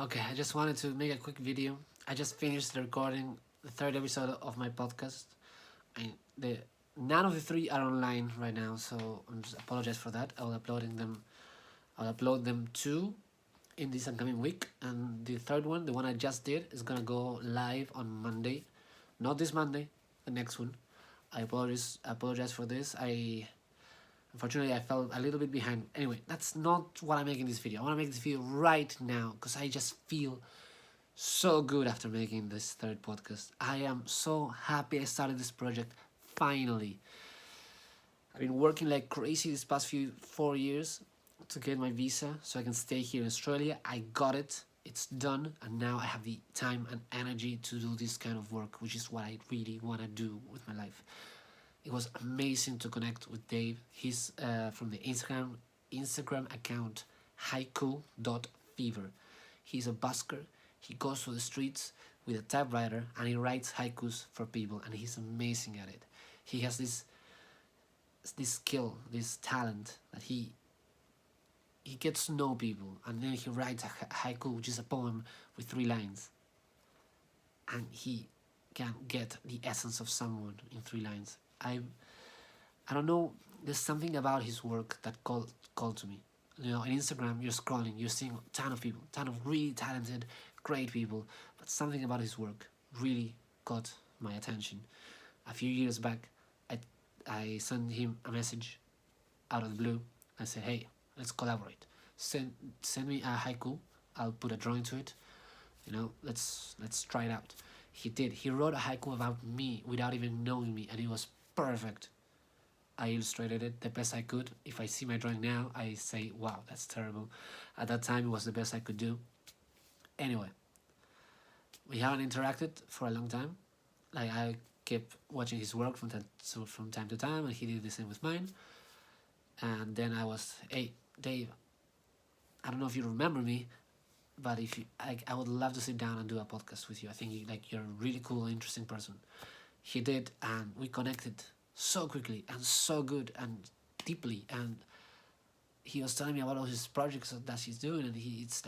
Okay, I just wanted to make a quick video. I just finished recording the third episode of my podcast. I the None of the three are online right now, so I'm just apologize for that. I'll upload them two in this upcoming week, and the third one, the one I just did, is gonna go live on Monday, not this Monday, the next one. I apologize for this. Unfortunately, I fell a little bit behind. Anyway, that's not what I'm making this video. I want to make this video right now because I just feel so good after making this third podcast. I am so happy I started this project finally. I've been working like crazy this past few 4 years to get my visa so I can stay here in Australia. I got it. It's done, and now I have the time and energy to do this kind of work, which is what I really want to do with my life. It was amazing to connect with Dave. He's from the Instagram account haiku.fever. He's a busker. He goes to the streets with a typewriter and he writes haikus for people, and he's amazing at it. He has this skill, this talent that he gets to know people, and then he writes a haiku, which is a poem with 3 lines, and he can get the essence of someone in 3 lines. I don't know. There's something about his work that called to me. You know, on Instagram, you're scrolling, you're seeing a ton of people, ton of really talented, great people, but something about his work really got my attention. A few years back, I sent him a message out of the blue. I said, "Hey, let's collaborate. Send send me a haiku. I'll put a drawing to it. Let's try it out." He did. He wrote a haiku about me without even knowing me, and it was perfect. I illustrated it the best I could. If I see my drawing now, I say, "Wow, that's terrible." At that time, it was the best I could do. Anyway, we haven't interacted for a long time. Like, I kept watching his work from time to time, and he did the same with mine. And then I was, "Hey, Dave, I don't know if you remember me, but if I would love to sit down and do a podcast with you. I think you're a really cool, interesting person." He did, and we connected so quickly and so good and deeply. And he was telling me about all his projects that he's doing, and it's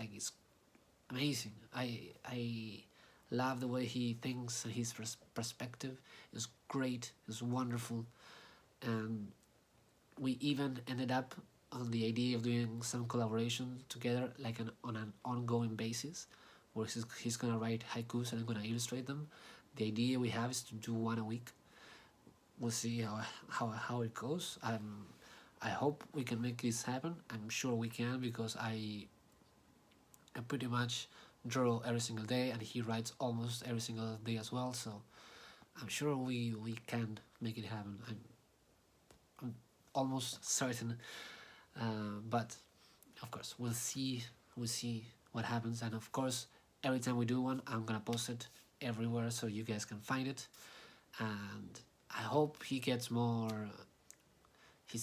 amazing. I love the way he thinks, and his perspective is great. It's wonderful, and we even ended up on the idea of doing some collaboration together, like on an ongoing basis, where he's gonna write haikus and I'm gonna illustrate them. The idea we have is to do one a week. We'll see how it goes. I hope we can make this happen. I'm sure we can, because I pretty much draw every single day, and he writes almost every single day as well. So I'm sure we can make it happen. I'm almost certain. But of course, we'll see what happens. And of course, every time we do one, I'm gonna post it everywhere so you guys can find it. And I hope his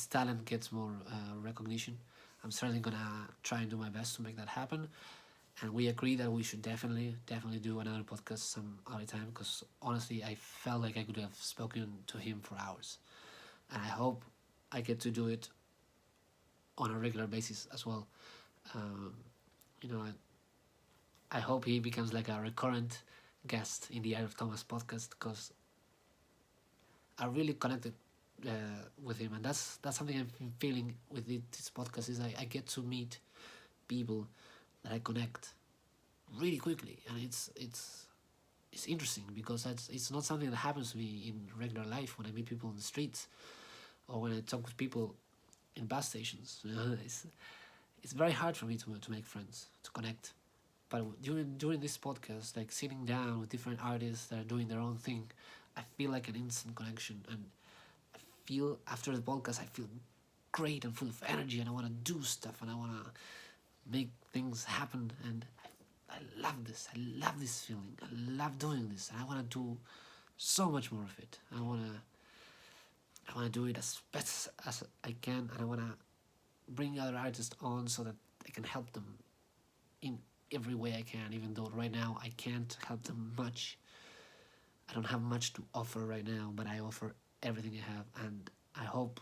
talent gets more recognition. I'm certainly gonna try and do my best to make that happen. And we agree that we should definitely do another podcast some other time, because honestly, I felt like I could have spoken to him for hours. And I hope I get to do it on a regular basis as well. Um, you know, I hope he becomes like a recurrent guest in the Art of Thomas podcast, because I really connected with him, and that's something I've been feeling with this podcast. Is I get to meet people that I connect really quickly, and it's interesting, because it's not something that happens to me in regular life when I meet people on the streets or when I talk with people in bus stations. It's very hard for me to make friends, to connect. But during this podcast, like sitting down with different artists that are doing their own thing, I feel like an instant connection, and I feel after the podcast, I feel great and full of energy, and I want to do stuff, and I want to make things happen, and I love this. I love this feeling. I love doing this, and I want to do so much more of it. I want to do it as best as I can, and I want to bring other artists on so that I can help them in every way I can, even though right now I can't help them much. I don't have much to offer right now, but I offer everything I have, and I hope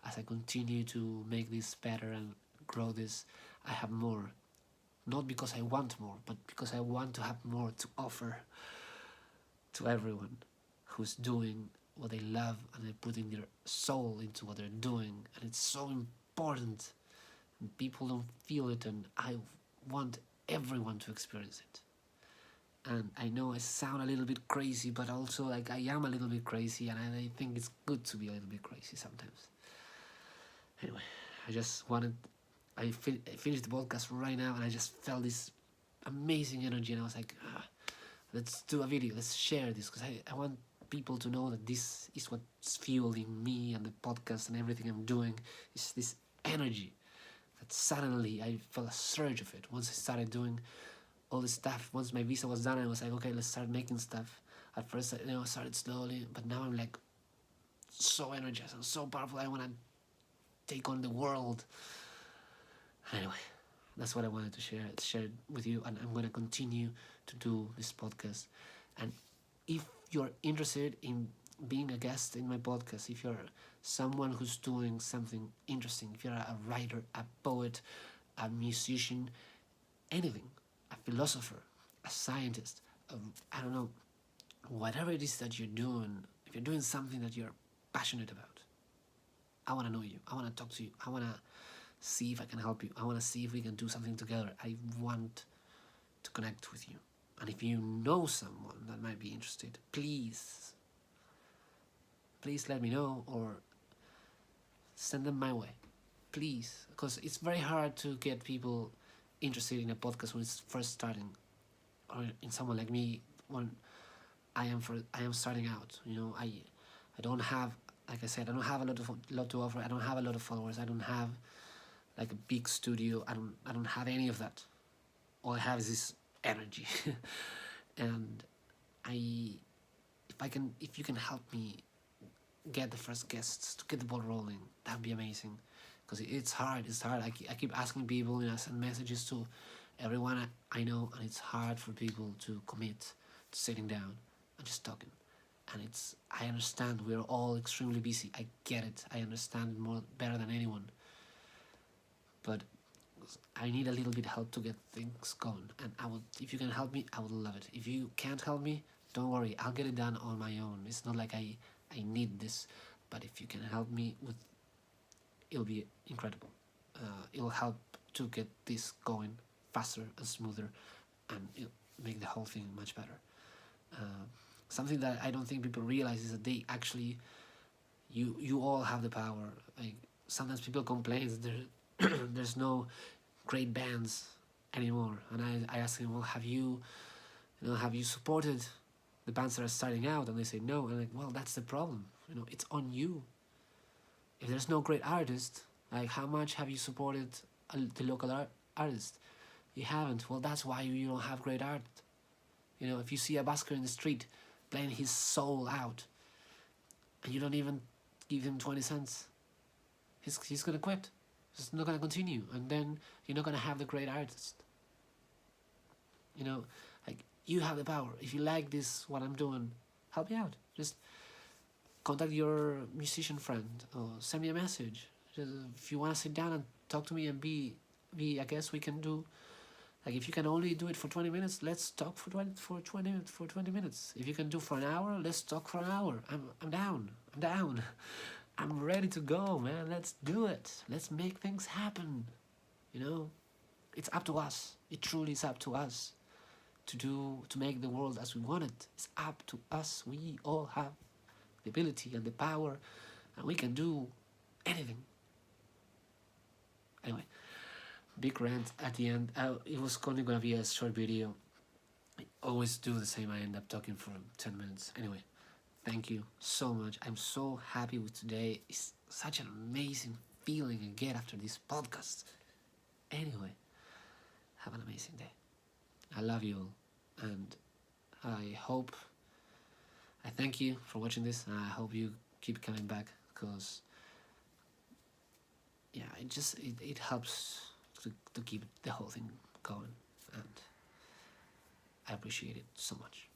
as I continue to make this better and grow this, I have more not because I want more, but because I want to have more to offer to everyone who's doing what they love and they're putting their soul into what they're doing, and it's so important and people don't feel it, and I want everyone to experience it. And I know I sound a little bit crazy, but also like I am a little bit crazy, and I think it's good to be a little bit crazy sometimes. Anyway, I just wanted, I finished the podcast right now, and I just felt this amazing energy, and I was like, let's do a video, let's share this, because I want people to know that this is what's fueling me and the podcast and everything I'm doing, is this energy that suddenly I felt a surge of it once I started doing all this stuff. Once my visa was done, I was like, okay, let's start making stuff. At first, I started slowly, but now I'm like so energized and so powerful. I want to take on the world. Anyway, that's what I wanted to share with you, and I'm going to continue to do this podcast. And if you're interested in being a guest in my podcast, if you're someone who's doing something interesting, if you're a writer, a poet, a musician, anything, a philosopher, a scientist, I don't know, whatever it is that you're doing, if you're doing something that you're passionate about, I want to know you. I want to talk to you. I want to see if I can help you. I want to see if we can do something together. I want to connect with you. And if you know someone that might be interested, please let me know, or send them my way. Please, because it's very hard to get people interested in a podcast when it's first starting, or in someone like me when I am starting out. I don't have, like I said, I don't have a lot to offer. I don't have a lot of followers. I don't have like a big studio. I don't have any of that. All I have is this energy, and if you can help me get the first guests to get the ball rolling, that'd be amazing. Because it's hard. I keep asking people, I send messages to everyone I know, and it's hard for people to commit to sitting down and just talking. And I understand we're all extremely busy. I get it. I understand more better than anyone. But I need a little bit of help to get things going. And if you can help me, I would love it. If you can't help me, don't worry. I'll get it done on my own. It's not like I need this. But if you can help me with, it'll be incredible. It'll help to get this going faster and smoother, and it'll make the whole thing much better. Something that I don't think people realize is that they actually, you all have the power. Like, sometimes people complain that there's no great bands anymore, and I ask them, well, have you supported the bands that are starting out? And they say no. And I'm like, well, that's the problem. It's on you. If there's no great artist, like, how much have you supported the local artist? You haven't. Well, that's why you don't have great art. If you see a busker in the street playing his soul out, and you don't even give him 20 cents, he's gonna quit. He's not gonna continue, and then you're not gonna have the great artist. Like, you have the power. If you like what I'm doing, help me out. Just contact your musician friend, or send me a message. Just, if you want to sit down and talk to me and be I guess we can do, like, if you can only do it for 20 minutes, let's talk for 20 minutes. If you can do for an hour, let's talk for an hour. I'm down. I'm ready to go, man. Let's do it. Let's make things happen. It's up to us. It truly is up to us to make the world as we want it. It's up to us. We all have the ability and the power, and we can do anything. Anyway, big rant at the end. It was only gonna be a short video. I always do the same. I end up talking for 10 minutes. Anyway, thank you so much. I'm so happy with today. It's such an amazing feeling I get after this podcast. Anyway, have an amazing day. I love you all, and I thank you for watching this, and I hope you keep coming back, because it helps to keep the whole thing going, and I appreciate it so much.